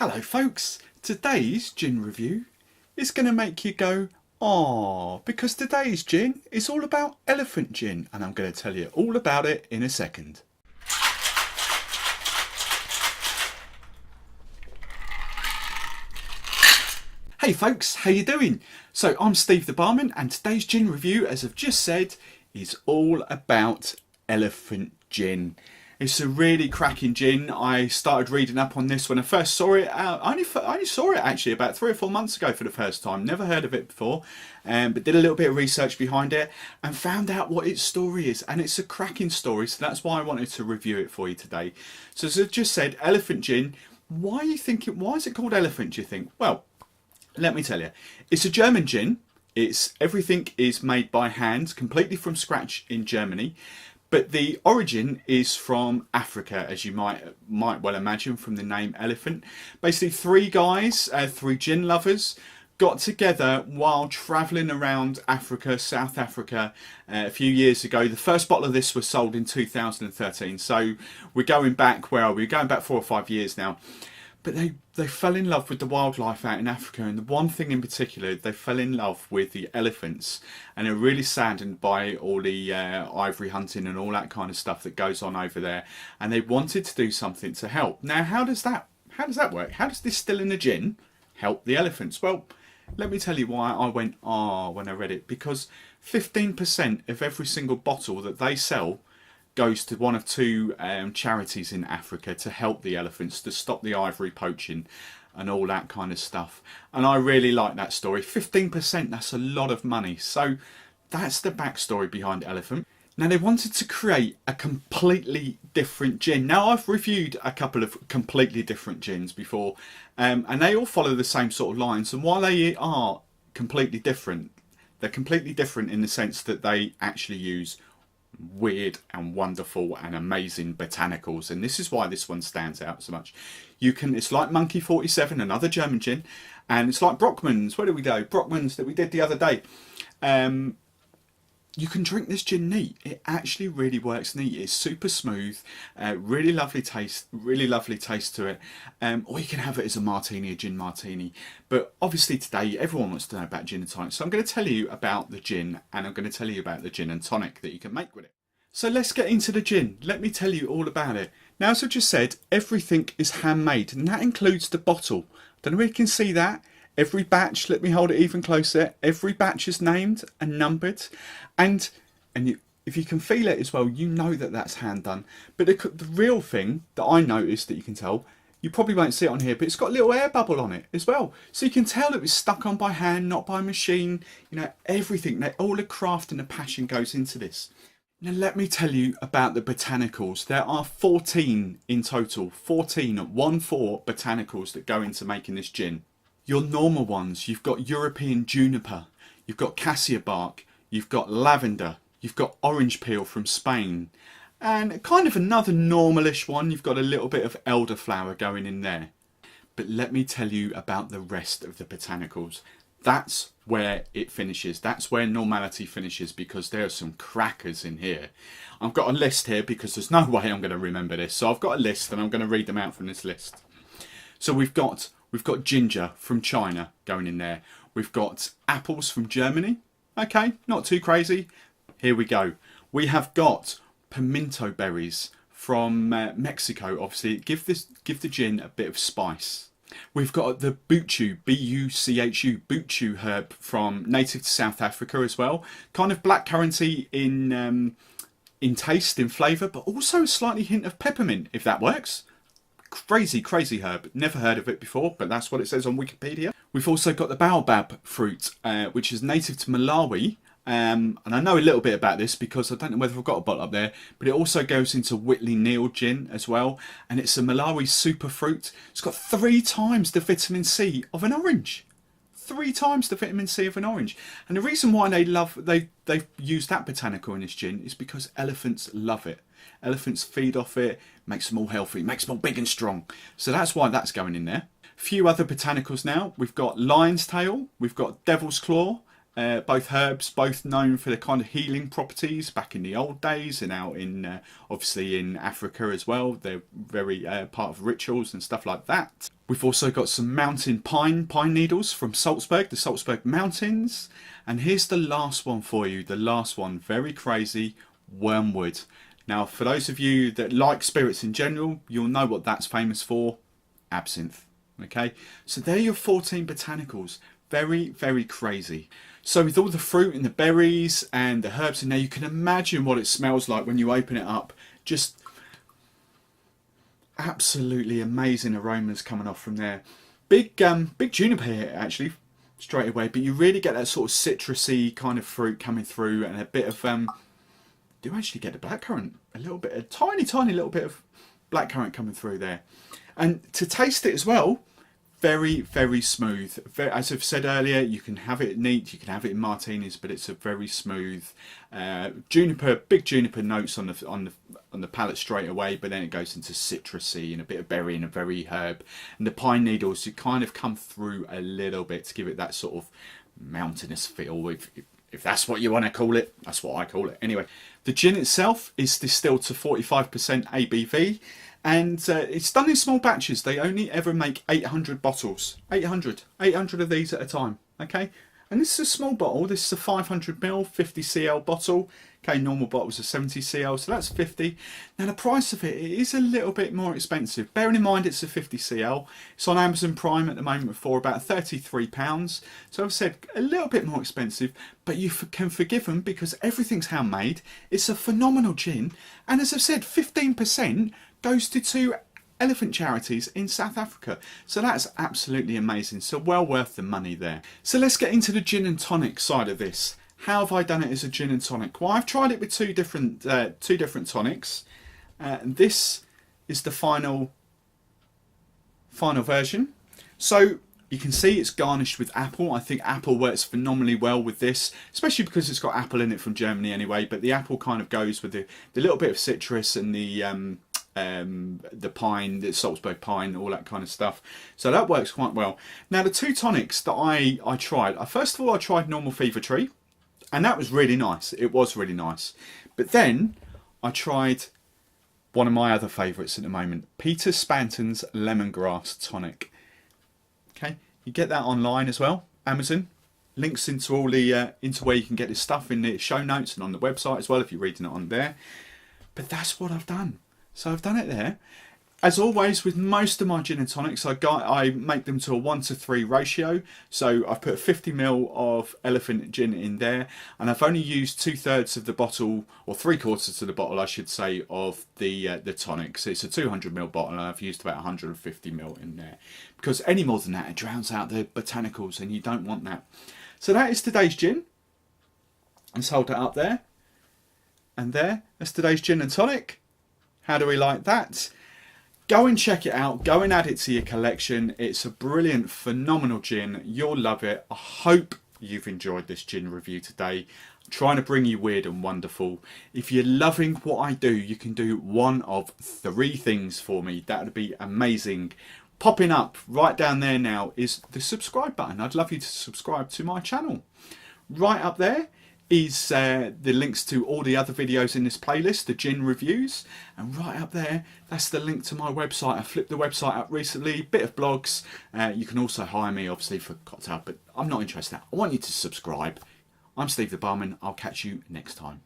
Hello folks, today's gin review is going to make you go "aww," because today's gin is all about elephant gin and I'm going to tell you all about it in a second. Hey folks, how you doing? So I'm Steve the Barman and today's gin review, as I've just said, is all about elephant gin. It's a really cracking gin. I started reading up on this when I first saw it. I only saw it actually about 3 or 4 months ago for the first time. Never heard of it before, but did a little bit of research behind it and found out what its story is. And it's a cracking story, so that's why I wanted to review it for you today. So as I just said, elephant gin. Why is it called elephant, do you think? Well, let me tell you. It's a German gin. Everything is made by hand, completely from scratch in Germany. But the origin is from Africa, as you might well imagine from the name elephant. Basically, three guys, three gin lovers, got together while travelling around Africa, South Africa, a few years ago. The first bottle of this was sold in 2013. So we're going back, where are we? We're going back 4 or 5 years now. But they fell in love with the wildlife out in Africa, and the one thing in particular, they fell in love with the elephants, and are really saddened by all the ivory hunting and all that kind of stuff that goes on over there, and they wanted to do something to help. Now, how does that work? How does distilling a gin help the elephants? Well, let me tell you why I went when I read it. Because 15% of every single bottle that they sell goes to one of two charities in Africa to help the elephants, to stop the ivory poaching and all that kind of stuff. And I really like that story. 15%, that's a lot of money. So that's the backstory behind elephant. Now, they wanted to create a completely different gin. Now, I've reviewed a couple of completely different gins before, and they all follow the same sort of lines. And while they are completely different, they're completely different in the sense that they actually use weird and wonderful and amazing botanicals, and this is why this one stands out so much. It's like Monkey 47, another German gin, and it's like Brockman's. Where did we go? Brockman's that we did the other day. You can drink this gin neat. It actually really works neat. It's super smooth, really lovely taste to it. Or you can have it as a martini, a gin martini. But obviously today everyone wants to know about gin and tonic, so I'm going to tell you about the gin, and I'm going to tell you about the gin and tonic that you can make with it. So let's get into the gin. Let me tell you all about it. Now, as I just said, everything is handmade, and that includes the bottle. Don't know if you can see that. Every batch, let me hold it even closer, every batch is named and numbered, and if you can feel it as well, you know that that's hand done. But the real thing that I noticed that you can tell, you probably won't see it on here, but it's got a little air bubble on it as well. So you can tell it was stuck on by hand, not by machine. You know, everything, all the craft and the passion goes into this. Now let me tell you about the botanicals. There are 14 in total, 14 botanicals that go into making this gin. Your normal ones, you've got European juniper, you've got cassia bark, you've got lavender, you've got orange peel from Spain, and kind of another normalish one, you've got a little bit of elderflower going in there. But let me tell you about the rest of the botanicals. That's where it finishes. That's where normality finishes, because there are some crackers in here. I've got a list here because there's no way I'm going to remember this. So I've got a list and I'm going to read them out from this list. So we've got ginger from China going in there. We've got apples from Germany. Okay, not too crazy. Here we go. We have got pimento berries from Mexico. Obviously, give the gin a bit of spice. We've got the Buchu, B-U-C-H-U, Buchu herb from native to South Africa as well. Kind of blackcurranty in taste, in flavour, but also a slightly hint of peppermint, if that works. Crazy herb. Never heard of it before, but that's what it says on Wikipedia. We've also got the Baobab fruit, which is native to Malawi. And I know a little bit about this because I don't know whether I've got a bottle up there, but it also goes into Whitley Neal gin as well. And it's a Malawi Super Fruit. It's got 3 times the vitamin C of an orange. 3 times the vitamin C of an orange. And the reason why they've used that botanical in this gin is because elephants love it. Elephants feed off it, makes them all healthy, makes them all big and strong. So that's why that's going in there. A few other botanicals now. We've got lion's tail, we've got devil's claw, both herbs, both known for their kind of healing properties back in the old days, and out in obviously in Africa as well. They're very part of rituals and stuff like that. We've also got some mountain pine needles from Salzburg, the Salzburg Mountains. And here's the last one for you, the last one, very crazy, wormwood. Now, for those of you that like spirits in general, you'll know what that's famous for, absinthe. Okay, so there are your 14 botanicals. Very, very crazy. So with all the fruit and the berries and the herbs in there, you can imagine what it smells like when you open it up. Just absolutely amazing aromas coming off from there. Big juniper here actually, straight away, but you really get that sort of citrusy kind of fruit coming through, and a bit of do actually get the blackcurrant, a little bit, a tiny little bit of blackcurrant coming through there. And to taste it as well, very, very smooth. As I've said earlier, you can have it neat, you can have it in martinis, but it's a very smooth juniper, big juniper notes on the palate straight away, but then it goes into citrusy and a bit of berry and a very herb. And the pine needles, you kind of come through a little bit to give it that sort of mountainous feel. If that's what you want to call it, that's what I call it. Anyway, the gin itself is distilled to 45% ABV. And it's done in small batches. They only ever make 800 bottles. 800 of these at a time. Okay, and this is a small bottle. This is a 500ml, 50cl bottle. Okay, normal bottles are 70cl, so that's 50. Now the price of it is a little bit more expensive. Bearing in mind it's a 50cl. It's on Amazon Prime at the moment for about £33. So I've said a little bit more expensive, but you can forgive them because everything's handmade. It's a phenomenal gin, and as I've said, 15% goes to 2 elephant charities in South Africa. So that's absolutely amazing. So well worth the money there. So let's get into the gin and tonic side of this. How have I done it as a gin and tonic? Well, I've tried it with two different tonics. This is the final version. So you can see it's garnished with apple. I think apple works phenomenally well with this, especially because it's got apple in it from Germany anyway. But the apple kind of goes with the little bit of citrus and the pine, the Salzburg pine, all that kind of stuff. So that works quite well. Now the two tonics that I tried, first of all I tried normal Fever Tree, and that was really nice. It was really nice. But then I tried one of my other favourites at the moment, Peter Spanton's Lemongrass Tonic. Okay, you get that online as well, Amazon. Links into all the into where you can get this stuff in the show notes and on the website as well if you're reading it on there. But that's what I've done. So I've done it there. As always with most of my gin and tonics, I make them to a 1:3 ratio. So I've put 50ml of elephant gin in there, and I've only used 2/3 of the bottle, or 3/4 of the bottle I should say, of the tonic. So it's a 200ml bottle, and I've used about 150ml in there. Because any more than that, it drowns out the botanicals, and you don't want that. So that is today's gin. Let's hold it up there. And there, that's today's gin and tonic. How do we like that? Go and check it out. Go and add it to your collection. It's a brilliant, phenomenal gin. You'll love it. I hope you've enjoyed this gin review today. I'm trying to bring you weird and wonderful. If you're loving what I do, you can do one of 3 things for me. That would be amazing. Popping up right down there now is the subscribe button. I'd love you to subscribe to my channel. Right up there is the links to all the other videos in this playlist, the gin reviews, and right up there that's the link to my website. I flipped the website up recently, bit of blogs. You can also hire me obviously for cocktail, but I'm not interested. I want you to subscribe. I'm Steve the Barman. I'll catch you next time.